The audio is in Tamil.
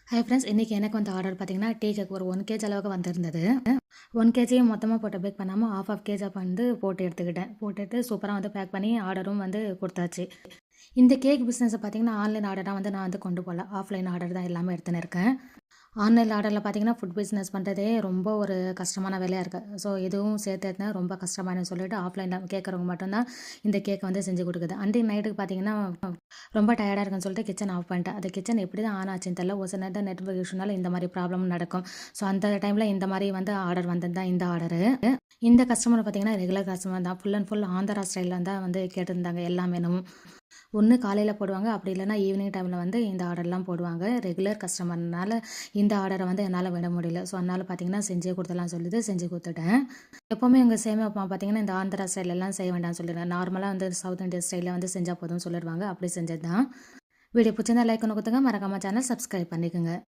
ஹாய் ஃப்ரெண்ட்ஸ், இன்றைக்கி எனக்கு வந்து ஆர்டர் பார்த்தீங்கன்னா டீ கேக் ஒரு 1 கேஜி அளவுக்கு வந்திருந்தது. 1 கேஜியும் மொத்தமாக போட்டு பேக் பண்ணாமல் ஆஃப் கேஜாக வந்து போட்டு எடுத்துக்கிட்டேன். போட்டுட்டு சூப்பராக வந்து பேக் பண்ணி ஆர்டரும் வந்து கொடுத்தாச்சு. இந்த கேக் பிஸ்னஸை பார்த்தீங்கன்னா ஆன்லைன் ஆர்டராக வந்து நான் வந்து கொண்டு போகல. ஆஃப்லைன் ஆர்டர் தான் எல்லாமே எடுத்துன்னு இருக்கேன். ஆன்லைன் ஆர்டரில் பார்த்தீங்கன்னா ஃபுட் பிஸ்னஸ் பண்ணுறதே ரொம்ப ஒரு கஷ்டமான வேலையாக இருக்குது. ஸோ இதுவும் சேர்த்து எடுத்தா ரொம்ப கஷ்டமானு சொல்லிட்டு ஆஃப்லைனில் கேட்குறவங்க மட்டும்தான் இந்த கேக்கை வந்து செஞ்சு கொடுக்குது. அன்றைக்கு நைட்டுக்கு பார்த்தீங்கன்னா ரொம்ப டயர்டாக இருக்குன்னு சொல்லிட்டு கிச்சன் ஆஃப் பண்ணிட்டேன். அது கிச்சன் எப்படி தான் ஆன் ஆச்சுன்னு தெரியல. ஒரு சில நேரத்தில் நெட்வொர்க் இஷ்யூனால இந்த மாதிரி ப்ராப்ளம் நடக்கும். ஸோ அந்த டைமில் இந்த மாதிரி வந்து ஆர்டர் வந்தது தான் இந்த ஆர்டரு. இந்த கஸ்டமர் பார்த்தீங்கன்னா ரெகுலர் கஸ்டமர் தான். ஃபுல் அண்ட் ஃபுல் ஆந்திரா ஸ்டைலில் தான் வந்து கேட்டிருந்தாங்க எல்லா மெனுவும். ஒன்று காலையில் போடுவாங்க, அப்படி இல்லைனா ஈவினிங் டைமில் வந்து இந்த ஆர்டர்லாம் போடுவாங்க. ரெகுலர் கஸ்டமர்னால இந்த ஆர்டரை வந்து என்னால் விட முடியல. ஸோ அதனால் பார்த்தீங்கன்னா செஞ்சே கொடுத்துடலாம் சொல்லிட்டு செஞ்சு கொடுத்துட்டேன். எப்போவுமே எங்கள் சேமியா உப்புமா பார்த்தீங்கன்னா இந்த ஆந்திரா ஸ்டைலெல்லாம் செய்ய வேண்டாம்னு சொல்லிடுவேன். நார்மலாக வந்து சவுத் இந்தியன் ஸ்டைலில் வந்து செஞ்சால் போதும்னு சொல்லிடுவாங்க. அப்படி செஞ்சது தான். வீடியோ பிடிச்சிருந்தா லைக் ஒன்று கொடுத்துங்க. மறக்காம சேனல் சப்ஸ்கிரைப் பண்ணிக்கோங்க.